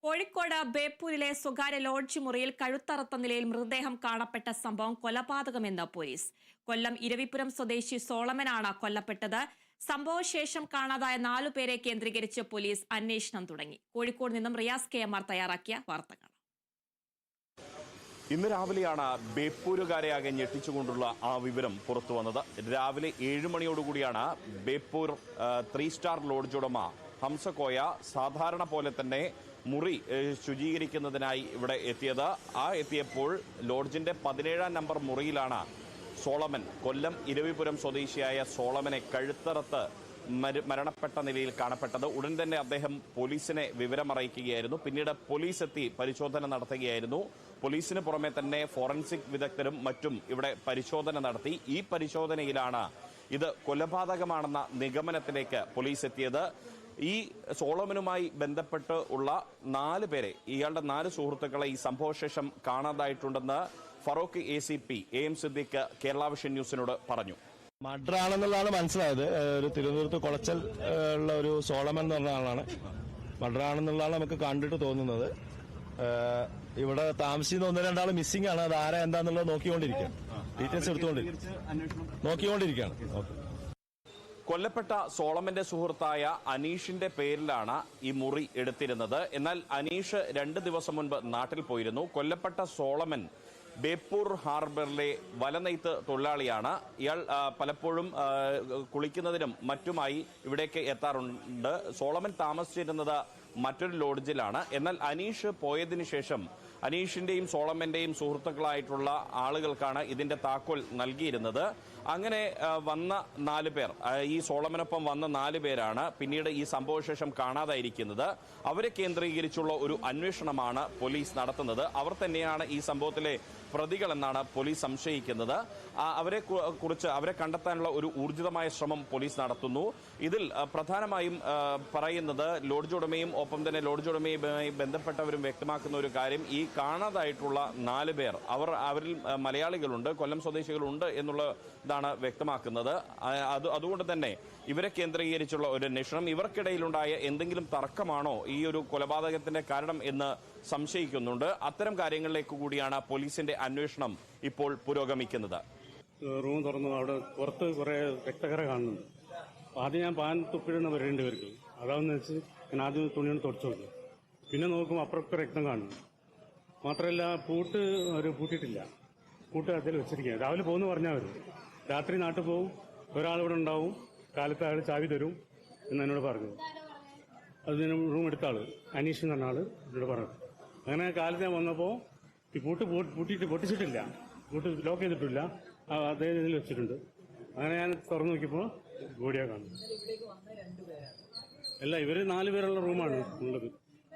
കോഴിക്കോട് ബേപ്പൂരിലെ സ്വകാര്യ ലോഡ്ജ് മുറിയിൽ കഴുത്തറുത്ത നിലയിൽ മൃതദേഹം കാണപ്പെട്ട സംഭവം കൊലപാതകമെന്ന് പോലീസ്. കൊല്ലം ഇരവിപുരം സ്വദേശി സോളമനാണ് കൊല്ലപ്പെട്ടത്. സംഭവശേഷം കാണാതായ 4 പേരെ കേന്ദ്രീകരിച്ച് പോലീസ് അന്വേഷണം തുടങ്ങി. കോഴിക്കോട് നിന്നും റിയാസ് KMR തയ്യാറാക്കിയ വാർത്തകൾ. ഇന്ന് രാവിലെയാണ് ബേപ്പൂരുകാരെയാകെ ഞെട്ടിച്ചുകൊണ്ടുള്ള ആ വിവരം പുറത്തു വന്നത്. രാവിലെ 7 മണിയോടുകൂടിയാണ് ബേപ്പൂർ 3 സ്റ്റാർ ലോഡ്ജ് ഉടമ ഹംസകോയ സാധാരണ പോലെ തന്നെ മുറി ശുചീകരിക്കുന്നതിനായി ഇവിടെ എത്തിയത്. എത്തിയപ്പോൾ ലോഡ്ജിന്റെ 17-ാം നമ്പർ മുറിയിലാണ് സോളമൻ, കൊല്ലം ഇരവിപുരം സ്വദേശിയായ സോളമനെ കഴുത്തറത്ത് മരണപ്പെട്ട നിലയിൽ കാണപ്പെട്ടത്. ഉടൻ തന്നെ അദ്ദേഹം പോലീസിനെ വിവരമറിയിക്കുകയായിരുന്നു. പിന്നീട് പോലീസ് എത്തി പരിശോധന നടത്തുകയായിരുന്നു. പോലീസിന് പുറമെ തന്നെ ഫോറൻസിക് വിദഗ്ധരും മറ്റും ഇവിടെ പരിശോധന നടത്തി. ഈ പരിശോധനയിലാണ് ഇത് കൊലപാതകമാണെന്ന നിഗമനത്തിലേക്ക് പോലീസ് എത്തിയത്. ഈ സോളമനുമായി ബന്ധപ്പെട്ട് ഉള്ള 4 പേരെ, ഇയാളുടെ 4 സുഹൃത്തുക്കളെ ഈ സംഭവശേഷം കാണാതായിട്ടുണ്ടെന്ന് Farooq ACP AM Siddique Kerala Vision ന്യൂസിനോട് പറഞ്ഞു. മർഡർ ആണെന്നുള്ളതാണ് മനസ്സിലായത്. ഒരു തിരുവനന്തപുരത്ത് കുളച്ചൽ ഉള്ള ഒരു സോളമൻ എന്ന് പറഞ്ഞ ആളാണ്. മർഡർ ആണെന്നുള്ളതാണ് നമുക്ക് കണ്ടിട്ട് തോന്നുന്നത്. ഇവിടെ താമസിക്കുന്ന 1-2 ആൾ മിസ്സിംഗ് ആണ്. അത് ആരാ എന്താന്നുള്ളത് നോക്കിക്കൊണ്ടിരിക്കുകയാണ്. ഡീറ്റെയിൽസ് നോക്കിക്കൊണ്ടിരിക്കുകയാണ്. കൊല്ലപ്പെട്ട സോളമന്റെ സുഹൃത്തായ അനീഷിന്റെ പേരിലാണ് ഈ മുറി എടുത്തിരുന്നത്. എന്നാൽ അനീഷ് 2 ദിവസം മുൻപ് നാട്ടിൽ പോയിരുന്നു. കൊല്ലപ്പെട്ട സോളമൻ ബേപ്പൂർ ഹാർബറിലെ വലനെയ്ത്ത് തൊഴിലാളിയാണ്. ഇയാൾ പലപ്പോഴും കുളിക്കുന്നതിനും മറ്റുമായി ഇവിടേക്ക് എത്താറുണ്ട്. സോളമൻ താമസിച്ചിരുന്നത് മറ്റൊരു ലോഡ്ജിലാണ്. എന്നാൽ അനീഷ് പോയതിനു ശേഷം അനീഷിന്റെയും സോളമന്റെയും സുഹൃത്തുക്കളായിട്ടുള്ള ആളുകൾക്കാണ് ഇതിന്റെ താക്കോൽ നൽകിയിരുന്നത്. അങ്ങനെ വന്ന 4 പേർ, ഈ സോളമനൊപ്പം വന്ന 4 പേരാണ് പിന്നീട് ഈ സംഭവശേഷം കാണാതായിരിക്കുന്നത്. അവരെ കേന്ദ്രീകരിച്ചുള്ള ഒരു അന്വേഷണമാണ് പോലീസ് നടത്തുന്നത്. അവർ തന്നെയാണ് ഈ സംഭവത്തിലെ പ്രതികളെന്നാണ് പോലീസ് സംശയിക്കുന്നത്. അവരെ കണ്ടെത്താനുള്ള ഒരു ഊർജിതമായ ശ്രമം പോലീസ് നടത്തുന്നു. ഇതിൽ പ്രധാനമായും പറയുന്നത് ലോഡ്ജ് ഉടമയും ഒപ്പം തന്നെ ലോഡ്ജ് ഉടമയുമായി ബന്ധപ്പെട്ടവരും വ്യക്തമാക്കുന്ന ഒരു കാര്യം, ഈ കാണാതായിട്ടുള്ള 4 പേർ അവരിൽ മലയാളികളുണ്ട്, കൊല്ലം സ്വദേശികളുണ്ട് എന്നുള്ളതാണ് വ്യക്തമാക്കുന്നത്. അതുകൊണ്ട് തന്നെ ഇവരെ കേന്ദ്രീകരിച്ചുള്ള ഒരു അന്വേഷണം, ഇവർക്കിടയിലുണ്ടായ എന്തെങ്കിലും തർക്കമാണോ ഈ ഒരു കൊലപാതകത്തിന്റെ കാരണം എന്ന് സംശയിക്കുന്നുണ്ട്. അത്തരം കാര്യങ്ങളിലേക്ക് കൂടിയാണ് പോലീസിന്റെ അന്വേഷണം ഇപ്പോൾ പുരോഗമിക്കുന്നത്. റൂം തുറന്നു, അവിടെ പുറത്ത് കുറെ രക്തക്കറ കാണുന്നുണ്ട്. ആദ്യം ഞാൻ പാൻ തുപ്പിടുന്ന വരേണ്ടി വരും. അതാണെന്ന് വെച്ച് ഞാൻ ആദ്യം തുണിയാണ് തുടച്ചു നോക്കി. പിന്നെ നോക്കുമ്പോൾ അപ്പുറത്ത് രക്തം കാണുന്നു. മാത്രമല്ല പൂട്ടിയിട്ടില്ല. പൂട്ട് അതിൽ വെച്ചിരിക്കുക. രാവിലെ പോകുന്നു പറഞ്ഞാൽ വരും. രാത്രി നാട്ടിൽ പോകും, ഒരാളിവിടെ ഉണ്ടാവും, കാലത്ത് അയാൾ ചാവി തരും എന്ന് എന്നോട് പറഞ്ഞു. അതിന് റൂം എടുത്ത ആള് അനീഷ് എന്ന് പറഞ്ഞ ആള് എന്നോട് പറഞ്ഞു. അങ്ങനെ കാലത്ത് ഞാൻ വന്നപ്പോൾ ഈ പൂട്ട് പൊട്ടിച്ചിട്ടില്ല, പൂട്ട് ലോക്ക് ചെയ്തിട്ടില്ല, അതേ ഇതിൽ വെച്ചിട്ടുണ്ട്. അങ്ങനെ ഞാൻ തുറന്നു നോക്കിയപ്പോൾ ബോഡിയാ കാണുന്നു. അല്ല, ഇവര് 4 പേരുള്ള റൂമാണ് ഉള്ളത്.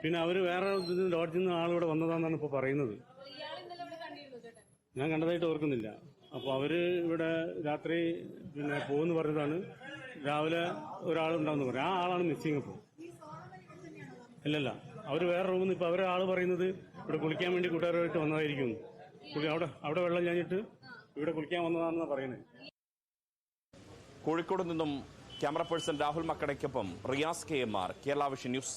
പിന്നെ അവര് വേറെ ലോഡ്ജിൽ നിന്ന് ആളിവിടെ വന്നതാണെന്നാണ് ഇപ്പോൾ പറയുന്നത്. ഞാൻ കണ്ടതായിട്ട് ഓർക്കുന്നില്ല. അപ്പോൾ അവര് ഇവിടെ രാത്രി പിന്നെ പോകുന്നു പറഞ്ഞതാണ്. രാവിലെ ഒരാളുണ്ടാവുന്ന പറഞ്ഞു. ആ ആളാണ് മിസ്സിങ്. ഇപ്പോൾ ഇല്ലല്ല, അവര് വേറെ റൂമിൽ നിന്ന് ഇപ്പൊ അവരെ ആള് പറയുന്നത് ഇവിടെ കുളിക്കാൻ വേണ്ടി കൂട്ടുകാരുമായിട്ട് വന്നതായിരിക്കും. അവിടെ വെള്ളം കഴിഞ്ഞിട്ട് ഇവിടെ കുളിക്കാൻ വന്നതാണെന്നാണ് പറയുന്നത്. കോഴിക്കോട് നിന്നും ക്യാമറ പേഴ്സൺ രാഹുൽ മക്കടയ്ക്കൊപ്പം Riyas KMR, Kerala Vision news.